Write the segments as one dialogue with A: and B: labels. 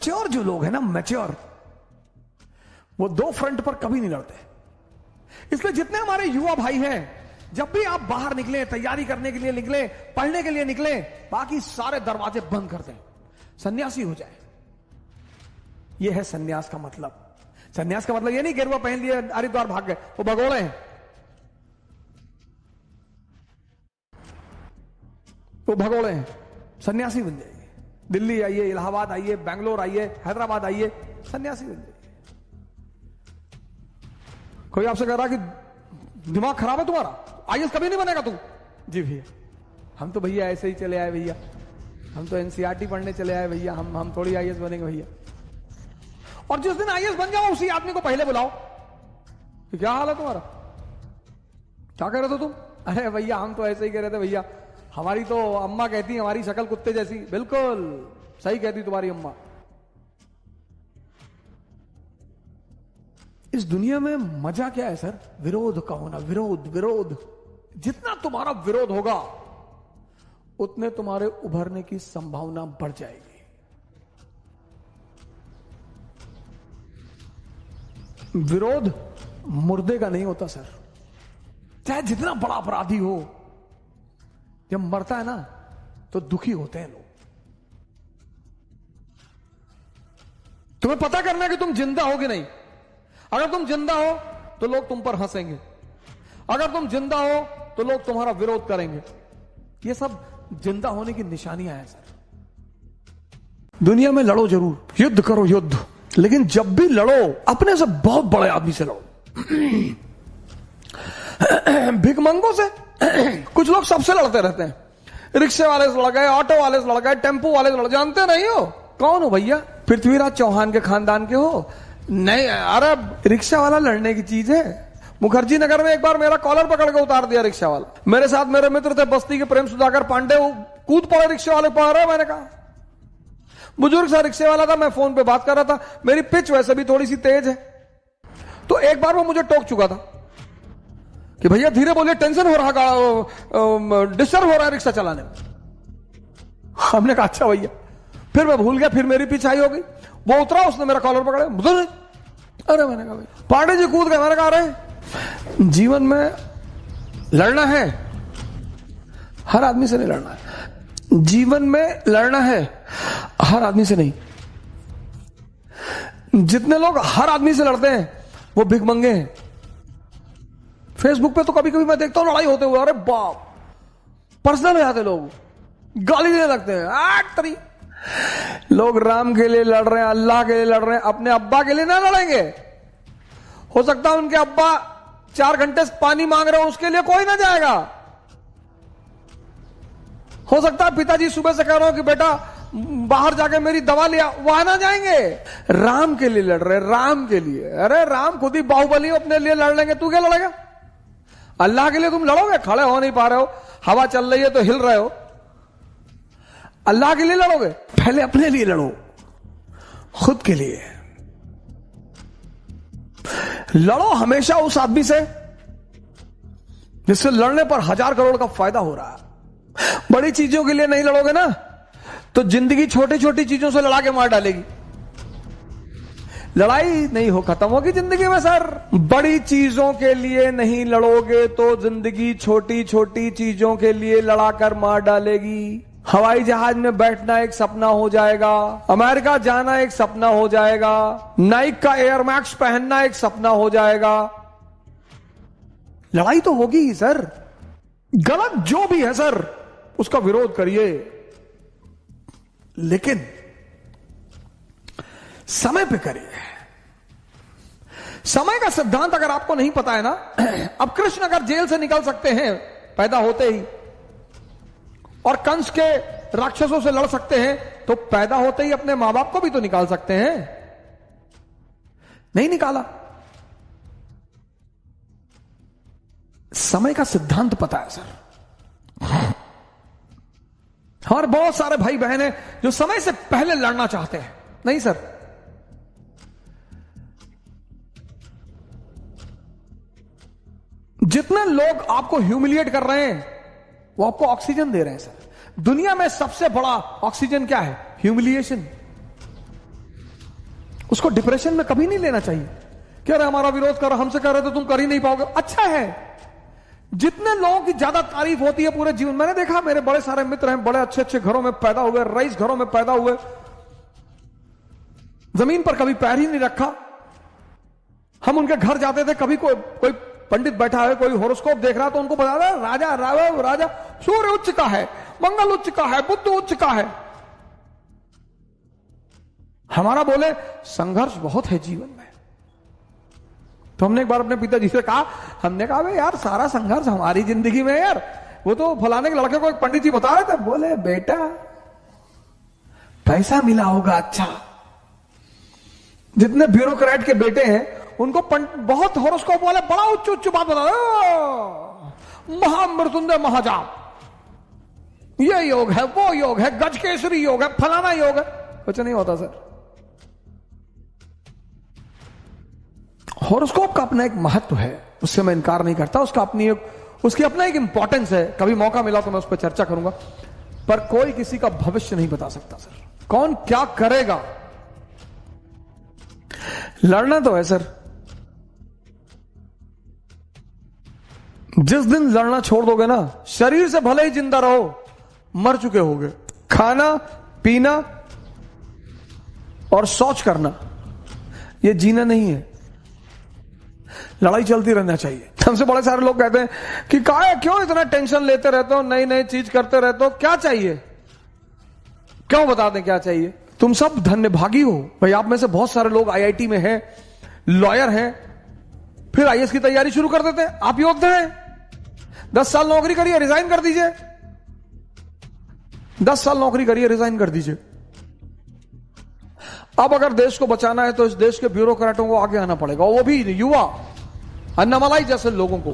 A: Mature जो लोग हैं ना, मैच्योर, वो दो फ्रंट पर कभी नहीं लड़ते। इसलिए जितने हमारे युवा भाई हैं, जब भी आप बाहर निकले, तैयारी करने के लिए निकले, पढ़ने के लिए निकले, बाकी सारे दरवाजे बंद कर दें, सन्यासी हो जाए। यह है सन्यास का मतलब। सन्यास का मतलब यह नहीं गेरुआ पहन लिए हरिद्वार भाग गए, वो भगोड़े हैं, वो भगोड़े हैं। सन्यासी बन जाइए। दिल्ली आइए, इलाहाबाद आइए, बेंगलोर आइए, हैदराबाद आइए, सन्यासी बन जाइए। कोई आपसे कह रहा कि दिमाग खराब है तुम्हारा, आईएएस कभी नहीं बनेगा तू। जी भैया, हम तो भैया ऐसे ही चले आए भैया, हम तो एनसीईआरटी पढ़ने चले आए भैया, हम थोड़ी आईएएस बनेंगे भैया। और जिस दिन आईएएस बन जाओ उसी आदमी को पहले बुलाओ कि क्या हाल है तुम्हारा, क्या कह रहे थे तुम। अरे भैया हम तो ऐसे ही कह रहे थे भैया, हमारी तो अम्मा कहती है हमारी शक्ल कुत्ते जैसी। बिल्कुल सही कहती तुम्हारी अम्मा। इस दुनिया में मजा क्या है सर? विरोध का होना। विरोध विरोध, जितना तुम्हारा विरोध होगा उतने तुम्हारे उभरने की संभावना बढ़ जाएगी। विरोध मुर्दे का नहीं होता सर। चाहे जितना बड़ा अपराधी हो, जब मरता है ना तो दुखी होते हैं लोग। तुम्हें पता करना है कि तुम जिंदा हो कि नहीं। अगर तुम जिंदा हो तो लोग तुम पर हंसेंगे, अगर तुम जिंदा हो तो लोग तुम्हारा विरोध करेंगे। ये सब जिंदा होने की निशानियां हैं सर। दुनिया में लड़ो जरूर, युद्ध करो युद्ध, लेकिन जब भी लड़ो अपने से बहुत बड़े आदमी से लड़ो। भिखमंगों से कुछ लोग सबसे लड़ते रहते हैं। रिक्शे वाले से लड़ गए, ऑटो वाले से लड़ गए, टेम्पो वाले से लड़, जानते नहीं हो कौन हो भैया? पृथ्वीराज चौहान के खानदान के हो? नहीं, अरे रिक्शा वाला लड़ने की चीज है। मुखर्जी नगर में एक बार मेरा कॉलर पकड़ के उतार दिया रिक्शा वाला। मेरे साथ मेरे मित्र थे बस्ती के प्रेम सुधाकर पांडे, वो कूद पड़े रिक्शे वाले पड़ रहे। मैंने कहा, बुजुर्ग सा रिक्शे वाला था, मैं फोन पे बात कर रहा था, मेरी पिच वैसे भी थोड़ी सी तेज है, तो एक बार वो मुझे टोक चुका था कि भैया धीरे बोलिए, टेंशन हो रहा, डिस्टर्ब हो रहा है रिक्शा चलाने में। हमने कहा अच्छा भैया, फिर मैं भूल गया, फिर मेरी पिछाई हो गई। वो उतरा, उसने मेरा कॉलर पकड़े, अरे मैंने कहा भाई, पांडे जी कूद गए। मैंने कहा अरे जीवन में लड़ना है, हर आदमी से नहीं लड़ना है। जीवन में लड़ना है, हर आदमी से नहीं। जितने लोग हर आदमी से लड़ते हैं वो भिखमंगे हैं। फेसबुक पे तो कभी कभी मैं देखता हूं लड़ाई होते हुए, अरे बाप, पर्सनल हो जाते लोग, गाली देने लगते हैं। तरी लोग राम के लिए लड़ रहे हैं, अल्लाह के लिए लड़ रहे हैं, अपने अब्बा के लिए ना लड़ेंगे। हो सकता है उनके अब्बा 4 घंटे से पानी मांग रहे हो, उसके लिए कोई ना जाएगा। हो सकता है पिताजी सुबह से कह रहे हो कि बेटा बाहर जाके मेरी दवा लिया, वहां ना जाएंगे। राम के लिए लड़ रहे, राम के लिए। अरे राम खुद ही बाहुबली अपने लिए लड़ लेंगे, तू क्या लड़ेगा? अल्लाह के लिए तुम लड़ोगे? खड़े हो नहीं पा रहे हो, हवा चल रही है तो हिल रहे हो। अल्लाह के लिए लड़ोगे? पहले अपने लिए लड़ो, खुद के लिए लड़ो। हमेशा उस आदमी से जिससे लड़ने पर 1000 करोड़ का फायदा हो रहा है। बड़ी चीजों के लिए नहीं लड़ोगे ना तो जिंदगी छोटी छोटी चीजों से लड़ा के मार डालेगी। लड़ाई नहीं हो खत्म होगी जिंदगी में सर। बड़ी चीजों के लिए नहीं लड़ोगे तो जिंदगी छोटी छोटी चीजों के लिए लड़ाकर मार डालेगी। हवाई जहाज में बैठना एक सपना हो जाएगा, अमेरिका जाना एक सपना हो जाएगा, नाइक का एयर मैक्स पहनना एक सपना हो जाएगा। लड़ाई तो होगी ही सर। गलत जो भी है सर उसका विरोध करिए, लेकिन समय पे करिए। समय का सिद्धांत अगर आपको नहीं पता है ना, अब कृष्ण अगर जेल से निकल सकते हैं पैदा होते ही, और कंस के राक्षसों से लड़ सकते हैं, तो पैदा होते ही अपने मां बाप को भी तो निकाल सकते हैं। नहीं निकाला। समय का सिद्धांत पता है सर। और बहुत सारे भाई बहन हैं जो समय से पहले लड़ना चाहते हैं। नहीं सर, जितने लोग आपको ह्यूमिलिएट कर रहे हैं वो आपको ऑक्सीजन दे रहे हैं सर। दुनिया में सबसे बड़ा ऑक्सीजन क्या है? ह्यूमिलिएशन। उसको डिप्रेशन में कभी नहीं लेना चाहिए कि अरे हमारा विरोध कर, हमसे कर रहे तो तुम कर ही नहीं पाओगे। अच्छा है, जितने लोगों की ज्यादा तारीफ होती है पूरे जीवन, मैंने देखा मेरे बड़े सारे मित्र हैं, बड़े अच्छे अच्छे घरों में पैदा हुए, रईस घरों में पैदा हुए, जमीन पर कभी पैर ही नहीं रखा। हम उनके घर जाते थे, कभी कोई पंडित बैठा है, कोई होरोस्कोप देख रहा, तो उनको बता रहा राजा राजा राजा सूर्य उच्च का है, मंगल उच्च का है, बुध उच्च का है। हमारा बोले संघर्ष बहुत है जीवन में। तो हमने एक बार अपने पिताजी से कहा, हमने कहा भाई यार सारा संघर्ष हमारी जिंदगी में है यार, वो तो फलाने के लड़के को एक पंडित जी बता रहे थे। बोले बेटा पैसा मिला होगा अच्छा, जितने ब्यूरोक्रेट के बेटे हैं उनको बहुत होरोस्कोप वाले बड़ा उच्च उच्च बात बता रहे, महामृत्युंजय महाजाप, ये योग है, वो योग है, गजकेसरी योग है, फलाना योग है। कुछ नहीं होता सर। हॉरोस्कोप का अपना एक महत्व है, उससे मैं इनकार नहीं करता, उसकी अपना एक इंपॉर्टेंस है। कभी मौका मिला तो मैं उस पर चर्चा करूंगा, पर कोई किसी का भविष्य नहीं बता सकता सर, कौन क्या करेगा। लड़ना तो है सर, जिस दिन लड़ना छोड़ दोगे ना, शरीर से भले ही जिंदा रहो, मर चुके होगे। खाना पीना और शौच करना यह जीना नहीं है, लड़ाई चलती रहना चाहिए। हमसे बड़े सारे लोग कहते हैं कि क्यों इतना टेंशन लेते रहते हो, नई नई चीज करते रहते हो, क्या चाहिए, क्यों बता दें क्या चाहिए। तुम सब धन्यभागी हो भाई, आप में से बहुत सारे लोग आईआईटी में हैं, लॉयर हैं, फिर आईएएस की तैयारी शुरू कर देते हैं। आप योद्धा हैं, 10 साल नौकरी करिए, रिजाइन कर दीजिए, 10 साल नौकरी करिए, रिजाइन कर दीजिए। अब अगर देश को बचाना है तो इस देश के ब्यूरोक्रेटों को आगे आना पड़ेगा, वो भी युवा अन्नामलाई जैसे लोगों को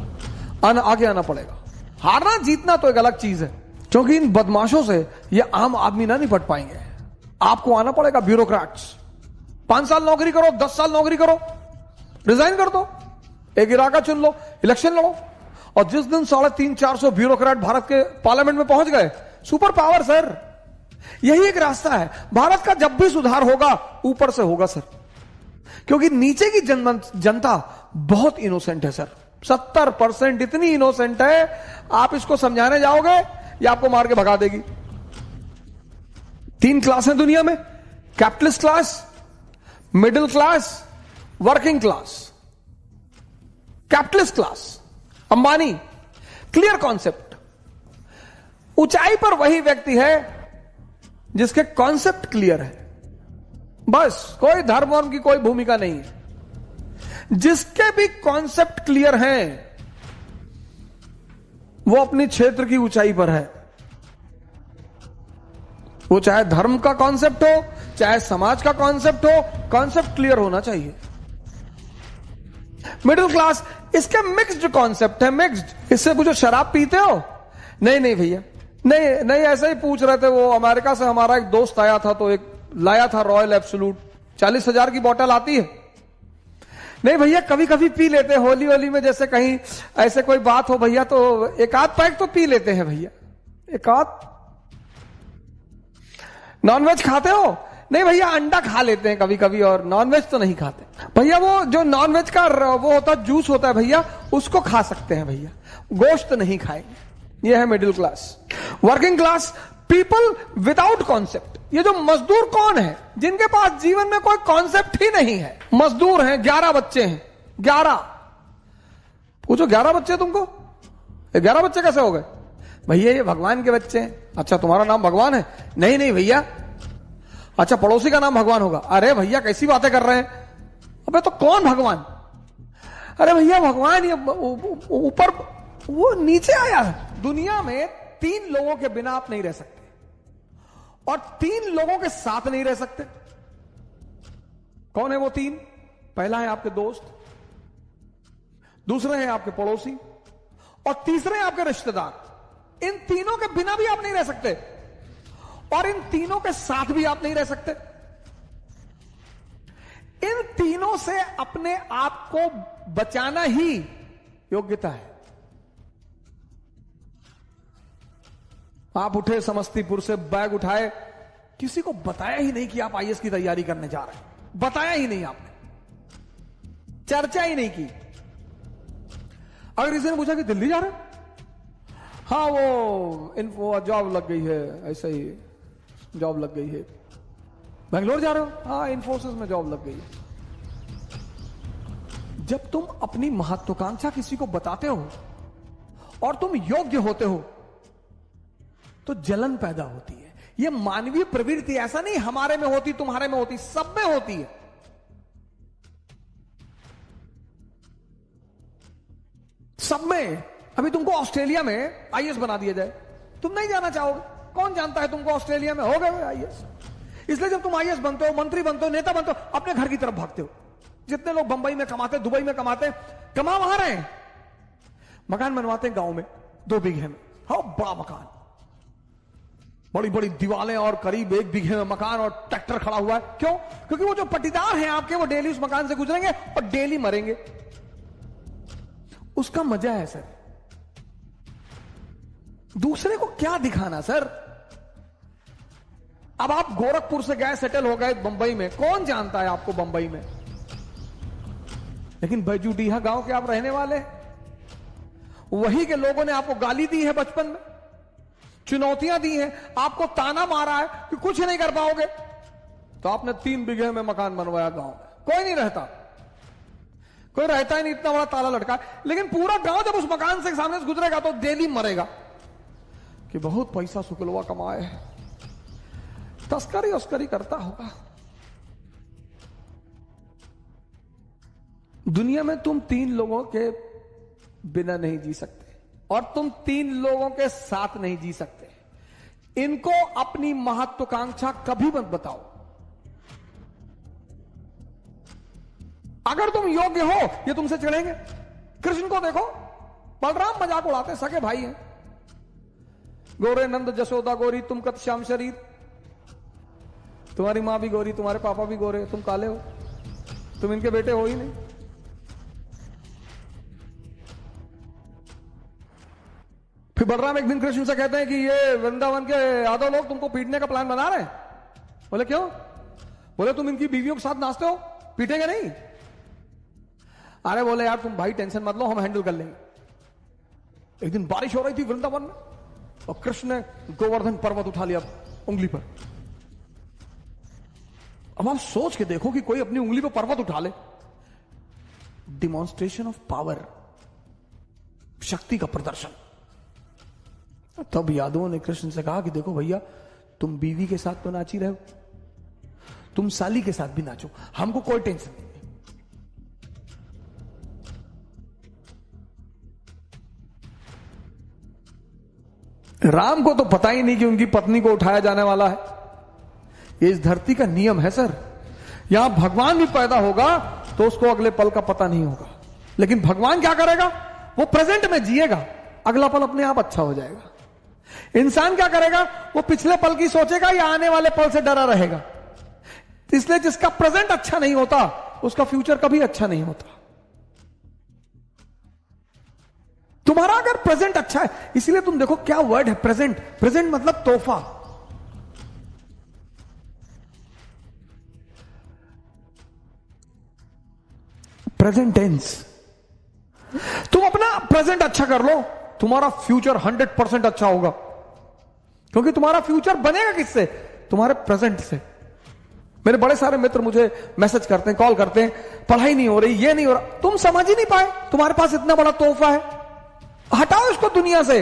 A: आगे आना पड़ेगा। हारना जीतना तो एक अलग चीज है, क्योंकि इन बदमाशों से ये आम आदमी ना निपट पाएंगे। आपको आना पड़ेगा, ब्यूरोक्रेट्स। 5 साल नौकरी करो, 10 साल नौकरी करो, रिजाइन कर दो, एक इलाका चुन लो, इलेक्शन लड़ो। और जिस दिन 350-400 ब्यूरोक्रेट भारत के पार्लियामेंट में पहुंच गए, सुपर पावर सर, यही एक रास्ता है। भारत का जब भी सुधार होगा ऊपर से होगा सर, क्योंकि नीचे की जनता बहुत इनोसेंट है सर, 70% इतनी इनोसेंट है, आप इसको समझाने जाओगे या आपको मार के भगा देगी। 3 क्लास है दुनिया में, capitalist class, middle class, working class. Capitalist class Ambani, clear concept. ऊंचाई पर वही व्यक्ति है जिसके कॉन्सेप्ट क्लियर है, बस कोई धर्म वर्म की कोई भूमिका नहीं है। जिसके भी कॉन्सेप्ट क्लियर हैं वो अपने क्षेत्र की ऊंचाई पर है। वो चाहे धर्म का कॉन्सेप्ट हो, चाहे समाज का कॉन्सेप्ट हो, कॉन्सेप्ट क्लियर होना चाहिए। मिडिल क्लास, इसके मिक्स्ड कॉन्सेप्ट है, मिक्स्ड। इससे पूछो शराब पीते हो, नहीं नहीं भैया, नहीं नहीं, ऐसे ही पूछ रहे थे। वो अमेरिका से हमारा एक दोस्त आया था, तो एक लाया था रॉयल एब्सोल्यूट, 40,000 की बोतल आती है। नहीं भैया, कभी कभी पी लेते हैं, होली होली में जैसे कहीं ऐसे कोई बात हो भैया, तो एक आध पैक तो पी लेते हैं भैया, एक आध। नॉनवेज खाते हो? नहीं भैया, अंडा खा लेते हैं कभी कभी, और नॉनवेज तो नहीं खाते भैया। वो जो नॉनवेज का वो होता है, जूस होता है भैया, उसको खा सकते हैं भैया, गोश्त नहीं खाएंगे। ये है middle class. Working class, people without concept. ये जो मजदूर कौन है, जिनके पास जीवन में कोई कॉन्सेप्ट ही नहीं है। मजदूर हैं, 11 बच्चे हैं, 11। पूछो 11 बच्चे तुमको, 11 बच्चे कैसे हो गए भैया? ये भगवान के बच्चे हैं। अच्छा, तुम्हारा नाम भगवान है? नहीं नहीं भैया। अच्छा, पड़ोसी का नाम भगवान होगा? अरे भैया कैसी बातें कर रहे हैं, अबे तो कौन भगवान? अरे भैया भगवान ये ऊपर, वो नीचे आया है। दुनिया में 3 लोगों के बिना आप नहीं रह सकते, और 3 लोगों के साथ नहीं रह सकते। कौन है वो 3? पहला है आपके दोस्त, दूसरे हैं आपके पड़ोसी, और तीसरे हैं आपके रिश्तेदार। इन तीनों के बिना भी आप नहीं रह सकते, और इन तीनों के साथ भी आप नहीं रह सकते। इन तीनों से अपने आप को बचाना ही योग्यता है। आप उठे समस्तीपुर से, बैग उठाए, किसी को बताया ही नहीं कि आप आईएएस की तैयारी करने जा रहे हैं। बताया ही नहीं आपने, चर्चा ही नहीं की। अगर किसी ने पूछा कि दिल्ली जा रहे हो, हाँ वो जॉब लग गई है, ऐसा ही जॉब लग गई है। बेंगलोर जा रहे हो, हाँ इन्फोसिस में जॉब लग गई है। जब तुम अपनी महत्वाकांक्षा किसी को बताते हो और तुम योग्य होते हो तो जलन पैदा होती है। यह मानवीय प्रवृत्ति, ऐसा नहीं हमारे में होती, तुम्हारे में होती, सब में होती है। सब में। अभी तुमको ऑस्ट्रेलिया में आईएएस बना दिया जाए, तुम नहीं जाना चाहोगे। कौन जानता है तुमको ऑस्ट्रेलिया में हो गए आईएएस। इसलिए जब तुम आईएएस बनते हो, मंत्री बनते हो, नेता बनते हो, अपने घर की तरफ भागते हो। जितने लोग बंबई में कमाते, दुबई में कमाते, कमा वहां रहे, मकान बनवाते गांव में 2 बीघे में। हाँ, बड़ा मकान, बड़ी बड़ी दीवारें और करीब 1 बीघे में मकान और ट्रैक्टर खड़ा हुआ है। क्यों? क्योंकि वो जो पट्टीदार हैं आपके, वो डेली उस मकान से गुजरेंगे और डेली मरेंगे। उसका मजा है सर। दूसरे को क्या दिखाना सर। अब आप गोरखपुर से गए, सेटल हो गए बंबई में, कौन जानता है आपको बंबई में। लेकिन बैजूडीहा गांव के आप रहने वाले हैं। वही के लोगों ने आपको गाली दी है बचपन में, चुनौतियां दी हैं, आपको ताना मारा है कि कुछ नहीं कर पाओगे, तो आपने 3 बीघे में मकान बनवाया गांव में। कोई नहीं रहता, कोई रहता ही नहीं, इतना बड़ा ताला लटका। लेकिन पूरा गांव जब उस मकान से सामने से गुजरेगा तो डेली मरेगा कि बहुत पैसा शुक्लवा कमाए है, तस्करी उस्करी करता होगा। दुनिया में तुम 3 लोगों के बिना नहीं जी सकते और तुम 3 लोगों के साथ नहीं जी सकते। इनको अपनी महत्वाकांक्षा कभी मत बताओ। अगर तुम योग्य हो, ये तुमसे चिढ़ेंगे। कृष्ण को देखो, बलराम मजाक उड़ाते, सगे भाई हैं। गोरे नंद जसोदा गोरी, तुम कत श्याम शरीर। तुम्हारी मां भी गोरी, तुम्हारे पापा भी गोरे, तुम काले हो, तुम इनके बेटे हो ही नहीं। फिर बलराम एक दिन कृष्ण से कहते हैं कि ये वृंदावन के यादव लोग तुमको पीटने का प्लान बना रहे हैं। बोले क्यों? बोले तुम इनकी बीवियों के साथ नाचते हो, पीटेंगे नहीं? अरे बोले यार तुम भाई टेंशन मत लो, हम हैंडल कर लेंगे। एक दिन बारिश हो रही थी वृंदावन में और कृष्ण ने गोवर्धन पर्वत उठा लिया उंगली पर। अब आप सोच के देखो कि कोई अपनी उंगली पर पर्वत उठा ले। डिमॉन्स्ट्रेशन ऑफ पावर, शक्ति का प्रदर्शन। तब यादवों ने कृष्ण से कहा कि देखो भैया, तुम बीवी के साथ तो नाच ही रहे हो, तुम साली के साथ भी नाचो, हमको कोई टेंशन नहीं। राम को तो पता ही नहीं कि उनकी पत्नी को उठाया जाने वाला है। ये इस धरती का नियम है सर। यहां भगवान भी पैदा होगा तो उसको अगले पल का पता नहीं होगा। लेकिन भगवान क्या करेगा? वो प्रेजेंट में जिएगा, अगला पल अपने आप अच्छा हो जाएगा। इंसान क्या करेगा? वो पिछले पल की सोचेगा या आने वाले पल से डरा रहेगा। इसलिए जिसका प्रेजेंट अच्छा नहीं होता उसका फ्यूचर कभी अच्छा नहीं होता। तुम्हारा अगर प्रेजेंट अच्छा है, इसीलिए तुम देखो क्या वर्ड है प्रेजेंट। प्रेजेंट मतलब तोहफा। Present tense. तुम अपना प्रेजेंट अच्छा कर लो, तुम्हारा फ्यूचर 100% अच्छा होगा। क्योंकि तुम्हारा फ्यूचर बनेगा किससे? तुम्हारे प्रेजेंट से। मेरे बड़े सारे मित्र मुझे मैसेज करते हैं, कॉल करते हैं, पढ़ाई नहीं हो रही, ये नहीं हो रहा। तुम समझ ही नहीं पाए, तुम्हारे पास इतना बड़ा तोहफा है, हटाओ इसको दुनिया से।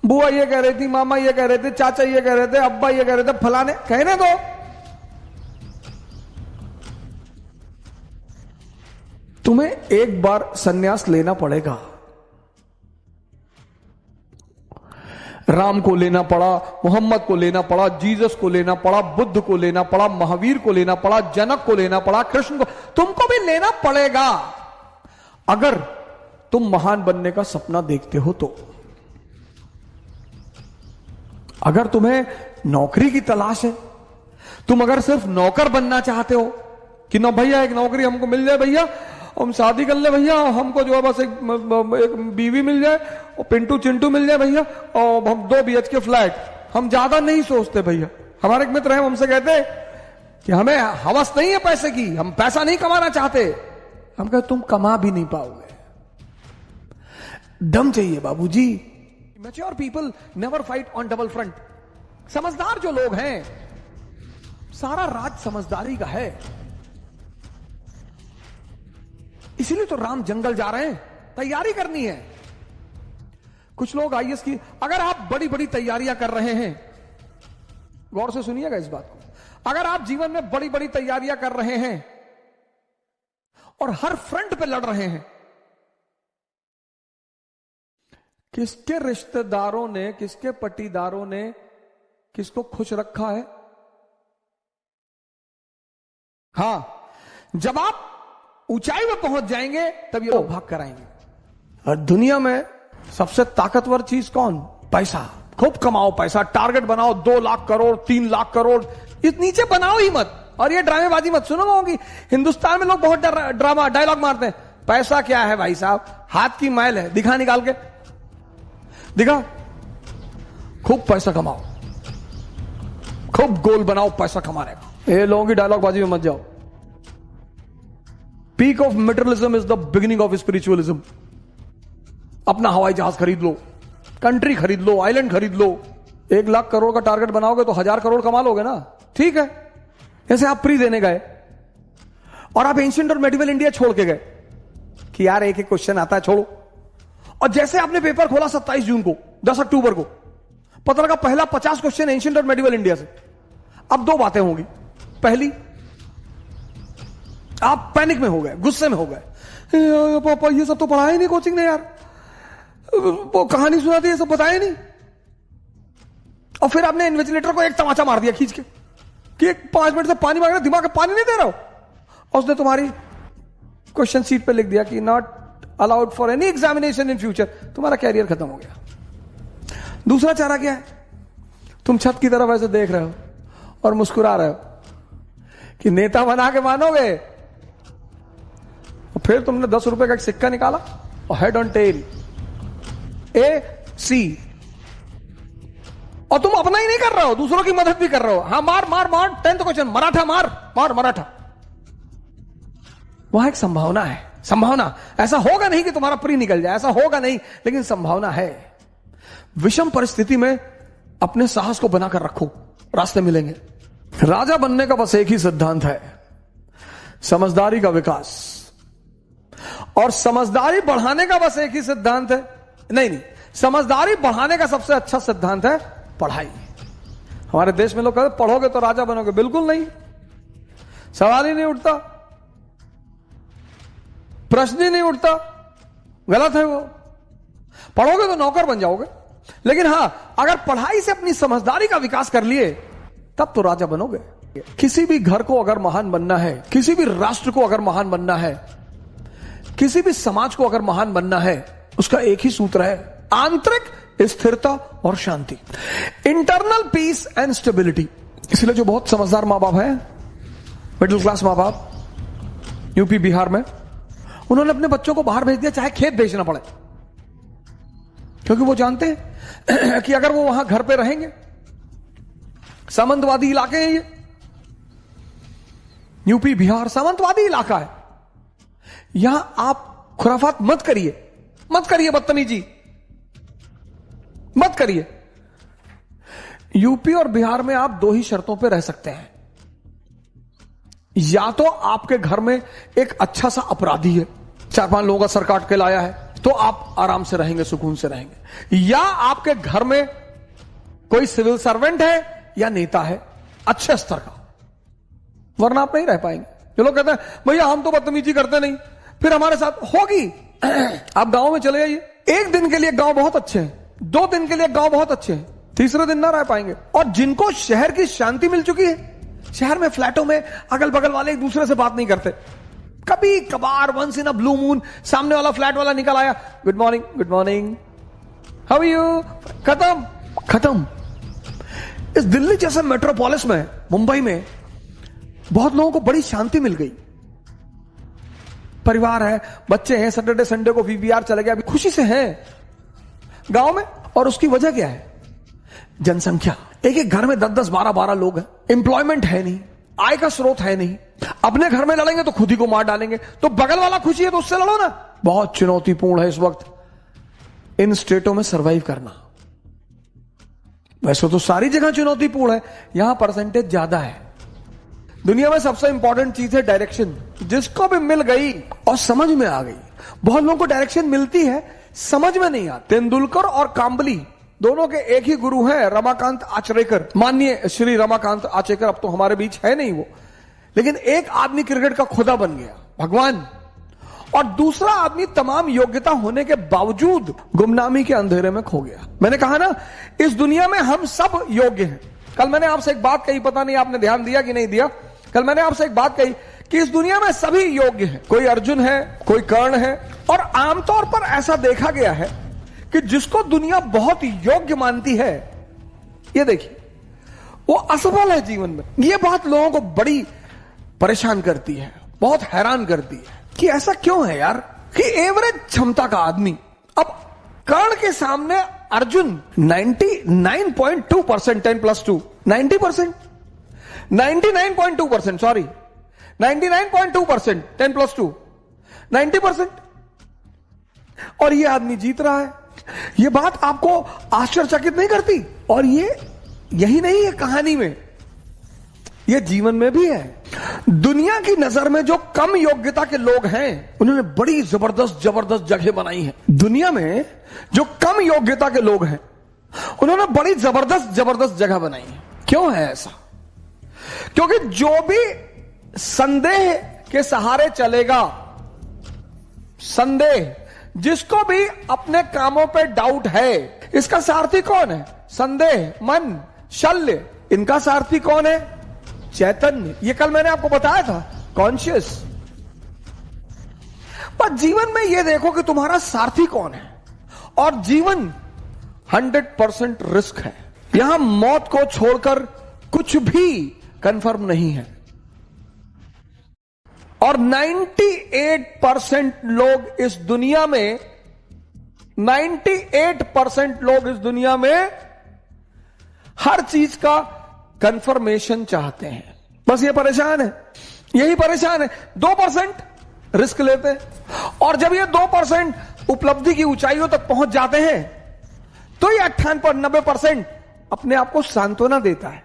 A: बुआ ये कह रही थी, मामा ये कह रहे थे, चाचा ये कह रहे थे, अब्बा ये कह रहे थे, फलाने, कहने दो। तुम्हें एक बार सन्यास लेना पड़ेगा। राम को लेना पड़ा, मोहम्मद को लेना पड़ा, जीसस को लेना पड़ा, बुद्ध को लेना पड़ा, महावीर को लेना पड़ा, जनक को लेना पड़ा, कृष्ण को, तुमको भी लेना पड़ेगा अगर तुम महान बनने का सपना देखते हो तो। अगर तुम्हें नौकरी की तलाश है, तुम अगर सिर्फ नौकर बनना चाहते हो कि ना भैया एक नौकरी हमको मिल जाए भैया, हम शादी कर ले भैया, हमको जो है बस एक बीवी मिल जाए और पिंटू चिंटू मिल जाए भैया, और हम 2 BHK फ्लैट, हम ज्यादा नहीं सोचते भैया। हमारे एक मित्र हैं, हमसे कहते कि हमें हवस नहीं है पैसे की, हम पैसा नहीं कमाना चाहते। हम कहे तुम कमा भी नहीं पाओगे, दम चाहिए बाबूजी। Mature people never fight on double front. समझदार जो लोग हैं, सारा राज समझदारी का है। इसीलिए तो राम जंगल जा रहे हैं, तैयारी करनी है। कुछ लोग आईएएस की, अगर आप बड़ी बड़ी तैयारियां कर रहे हैं, गौर से सुनिएगा इस बात को, अगर आप जीवन में बड़ी बड़ी तैयारियां कर रहे हैं और हर फ्रंट पे लड़ रहे हैं, किसके रिश्तेदारों ने, किसके पट्टीदारों ने किसको खुश रखा है? हां, जब आप ऊंचाई में पहुंच जाएंगे तब ये लोग भाग कर आएंगे। और दुनिया में सबसे ताकतवर चीज कौन? पैसा। खूब कमाओ पैसा, टारगेट बनाओ 2 लाख करोड़, 3 लाख करोड़, इस नीचे बनाओ ही मत। और ये ड्रामेबाजी मत सुनो होगी। हिंदुस्तान में लोग बहुत ड्रामा डायलॉग मारते हैं। पैसा क्या है भाई साहब? हाथ की मैल है, दिखा निकाल के दिखा। खूब पैसा कमाओ, खूब गोल बनाओ पैसा कमाने का। ये लोगों की डायलॉग बाजी में मत जाओ। Peak of materialism is the beginning of spiritualism. अपना हवाई जहाज खरीद लो, कंट्री खरीद लो, आइलैंड खरीद लो। 1 लाख करोड़ का टारगेट बनाओगे तो 1000 करोड़ कमा लोगे ना। ठीक है, जैसे आप प्री देने गए और आप एंशिएंट और मेडिवल इंडिया छोड़ के गए कि यार एक एक क्वेश्चन आता है, छोड़ो। और जैसे आपने पेपर खोला 27 जून को, 10 अक्टूबर को, पता लगा पहला 50 क्वेश्चन एंशिएंट और मेडिवल इंडिया से। अब 2 बातें होंगी। पहली, आप पैनिक में हो गए, गुस्से में हो गए, पापा ये सब तो पढ़ाया ही नहीं कोचिंग ने यार, वो कहानी सुनाती है, सब बताया नहीं। और फिर आपने इन्विजिलेटर को एक तमाचा मार दिया खींच के कि 5 मिनट से पानी मांग रहे, दिमाग में पानी नहीं दे रहा हो। और उसने तुम्हारी क्वेश्चन शीट पे लिख दिया कि not allowed for any examination in future. तुम्हारा कैरियर खत्म हो गया। दूसरा चारा क्या है? तुम छत की तरफ ऐसे देख रहे हो और मुस्कुरा रहे हो कि नेता बना के मानोगे। और फिर तुमने 10 रुपए का एक सिक्का निकाला और हेड ऑन टेल AC, और तुम अपना ही नहीं कर रहे हो, दूसरों की मदद भी कर रहे हो। हाँ, मार मार मार, 10th क्वेश्चन मराठा, मार मार मराठा। वहां एक संभावना है, संभावना। ऐसा होगा नहीं कि तुम्हारा प्री निकल जाए, ऐसा होगा नहीं, लेकिन संभावना है। विषम परिस्थिति में अपने साहस को बनाकर रखो, रास्ते मिलेंगे। राजा बनने का बस एक ही सिद्धांत है, समझदारी का विकास। और समझदारी बढ़ाने का बस एक ही सिद्धांत है, नहीं, समझदारी बढ़ाने का सबसे अच्छा सिद्धांत है पढ़ाई। हमारे देश में लोग कहते हैं पढ़ोगे तो राजा बनोगे। बिल्कुल नहीं, सवाल ही नहीं उठता, प्रश्न ही नहीं उठता, गलत है वो। पढ़ोगे तो नौकर बन जाओगे, लेकिन हां, अगर पढ़ाई से अपनी समझदारी का विकास कर लिए तब तो राजा बनोगे। किसी भी घर को अगर महान बनना है, किसी भी राष्ट्र को अगर महान बनना है, किसी भी समाज को अगर महान बनना है, उसका एक ही सूत्र है, आंतरिक स्थिरता और शांति, इंटरनल पीस एंड स्टेबिलिटी। इसलिए जो बहुत समझदार मां बाप हैं, मिडिल क्लास मां बाप यूपी बिहार में, उन्होंने अपने बच्चों को बाहर भेज दिया, चाहे खेत बेचना पड़े, क्योंकि वो जानते हैं कि अगर वो वहां घर पे रहेंगे, सामंतवादी इलाके हैं ये, यूपी बिहार सामंतवादी इलाका है, यहां आप खुराफात मत करिए, मत करिए, बदतमीजी मत करिए। यूपी और बिहार में आप 2 ही शर्तों पे रह सकते हैं। या तो आपके घर में एक अच्छा सा अपराधी है, 4-5 लोगों का सर काट के लाया है, तो आप आराम से रहेंगे, सुकून से रहेंगे। या आपके घर में कोई सिविल सर्वेंट है या नेता है अच्छे स्तर का, वरना आप नहीं रह पाएंगे। जो लोग कहते हैं भैया हम तो बदतमीजी करते नहीं, फिर हमारे साथ होगी। आप गांव में चले जाइए, 1 दिन के लिए गांव बहुत अच्छे हैं, 2 दिन के लिए गांव बहुत अच्छे हैं, तीसरे दिन ना रह पाएंगे। और जिनको शहर की शांति मिल चुकी है, शहर में फ्लैटों में अगल बगल वाले एक दूसरे से बात नहीं करते, कभी कभार once in a blue moon सामने वाला फ्लैट वाला निकल आया, good morning good morning, how are you, खत्म खत्म। इस दिल्ली जैसे मेट्रोपोलिस में, मुंबई में बहुत लोगों को बड़ी शांति मिल गई। परिवार है, बच्चे हैं, सैटरडे संडे को VVR चले गया, अभी खुशी से हैं गांव में। और उसकी वजह क्या है? जनसंख्या। एक एक घर में 10-10, 12-12 लोग हैं, एम्प्लॉयमेंट है नहीं, आय का स्रोत है नहीं, अपने घर में लड़ेंगे तो खुद ही को मार डालेंगे, तो बगल वाला खुशी है तो उससे लड़ो ना। बहुत चुनौतीपूर्ण है इस वक्त इन स्टेटों में सरवाइव करना। वैसे तो सारी जगह चुनौतीपूर्ण है, यहां परसेंटेज ज्यादा है। दुनिया में सबसे इंपॉर्टेंट चीज है डायरेक्शन। जिसको भी मिल गई और समझ में आ गई, बहुत लोगों को डायरेक्शन मिलती है, समझ में नहीं आती। तेंदुलकर और कांबली दोनों के एक ही गुरु हैं, रमाकांत आचरेकर। माननीय श्री रमाकांत आचरेकर अब तो हमारे बीच है नहीं वो, लेकिन एक आदमी क्रिकेट का खुदा बन गया, भगवान, और दूसरा आदमी तमाम योग्यता होने के बावजूद गुमनामी के अंधेरे में खो गया। मैंने कहा ना, इस दुनिया में हम सब योग्य हैं। कल मैंने आपसे एक बात कही, पता नहीं आपने ध्यान दिया कि नहीं दिया। कल मैंने आपसे एक बात कही कि इस दुनिया में सभी योग्य हैं। कोई अर्जुन है, कोई कर्ण है, और आमतौर पर ऐसा देखा गया है कि जिसको दुनिया बहुत योग्य मानती है, ये देखिए, वो असफल है जीवन में। ये बात लोगों को बड़ी परेशान करती है, बहुत हैरान करती है कि ऐसा क्यों है यार, कि एवरेज क्षमता का आदमी, अब कर्ण के सामने अर्जुन 99.2%, 10+2 90%, 99.2%, सॉरी 99.2%, 10+2 90%, और ये आदमी जीत रहा है। ये बात आपको आश्चर्यचकित नहीं करती? और ये यही नहीं है कहानी में, ये जीवन में भी है। दुनिया की नजर में जो कम योग्यता के लोग हैं, उन्होंने बड़ी जबरदस्त जगह बनाई है। दुनिया में जो कम योग्यता के लोग हैं, उन्होंने बड़ी जबरदस्त जगह बनाई है। क्यों है ऐसा? क्योंकि जो भी संदेह के सहारे चलेगा, संदेह, जिसको भी अपने कामों पे डाउट है, इसका सारथी कौन है? संदेह, मन, शल्य, इनका सारथी कौन है? चैतन्य। ये कल मैंने आपको बताया था, कॉन्शियस। पर जीवन में ये देखो कि तुम्हारा सारथी कौन है। और जीवन 100% रिस्क है। यहां मौत को छोड़कर कुछ भी कंफर्म नहीं है। और 98% लोग इस दुनिया में, 98% लोग इस दुनिया में हर चीज का कंफर्मेशन चाहते हैं। बस ये परेशान है, यही परेशान है। 2% रिस्क लेते हैं, और जब ये 2% उपलब्धि की ऊंचाइयों तक पहुंच जाते हैं, तो ये 98-90% अपने आप को सांत्वना देता है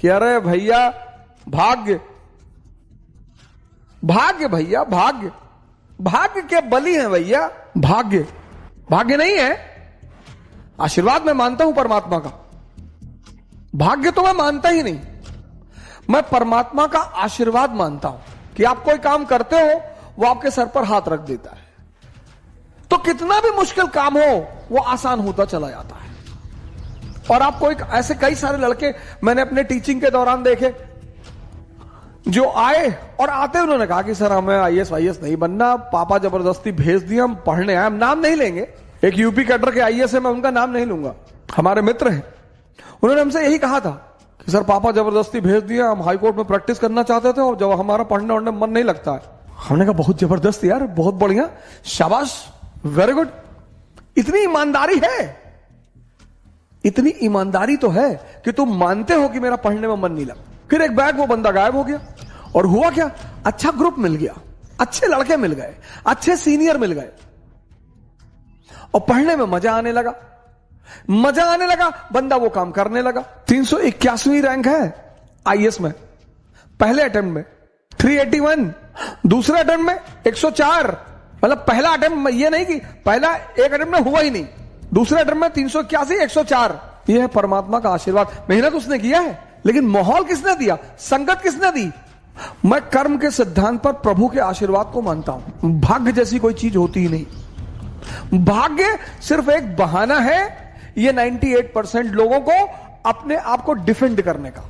A: कि अरे भैया भाग्य, भाग्य भैया, भाग्य, भाग्य के बली है भैया। भाग्य, भाग्य नहीं है, आशीर्वाद मैं मानता हूं परमात्मा का। भाग्य तो मैं मानता ही नहीं, मैं परमात्मा का आशीर्वाद मानता हूं कि आप कोई काम करते हो, वो आपके सर पर हाथ रख देता है, तो कितना भी मुश्किल काम हो वो आसान होता चला जाता है। और आपको एक ऐसे कई सारे लड़के मैंने अपने टीचिंग के दौरान देखे, जो आए और आते उन्होंने कहा कि सर हमें IAS नहीं बनना, पापा जबरदस्ती भेज दिया, हम पढ़ने आए। हम नाम नहीं लेंगे, एक यूपी कैडर के IAS है, मैं उनका नाम नहीं लूंगा, हमारे मित्र हैं। उन्होंने हमसे यही कहा था कि सर पापा जबरदस्ती भेज दिया, हम हाई कोर्ट में प्रैक्टिस करना चाहते थे और जब हमारा पढ़ने वढ़ने मन नहीं लगता है। हमने कहा बहुत जबरदस्त यार, बहुत बढ़िया, शाबाश, वेरी गुड। इतनी ईमानदारी है, इतनी ईमानदारी तो है कि तुम मानते हो कि मेरा पढ़ने में मन नहीं लगा। फिर एक बैग वो बंदा गायब हो गया, और हुआ क्या, अच्छा ग्रुप मिल गया, अच्छे लड़के मिल गए, अच्छे सीनियर मिल गए, और पढ़ने में मजा आने लगा, मजा आने लगा, बंदा वो काम करने लगा। 381वीं रैंक है IAS में पहले अटेम्प्ट में, 381 दूसरे अटेम्प्ट में, 104। मतलब पहला अटेम्प्ट, ये नहीं कि पहला एक अटेम्प्ट में हुआ ही नहीं, दूसरे अटेम्प्ट में 381, 104। ये है परमात्मा का आशीर्वाद। मेहनत उसने किया है, लेकिन माहौल किसने दिया, संगत किसने दी? मैं कर्म के सिद्धांत पर प्रभु के आशीर्वाद को मानता हूं। भाग्य जैसी कोई चीज होती ही नहीं। भाग्य सिर्फ एक बहाना है ये 98% लोगों को अपने आप को डिफेंड करने का।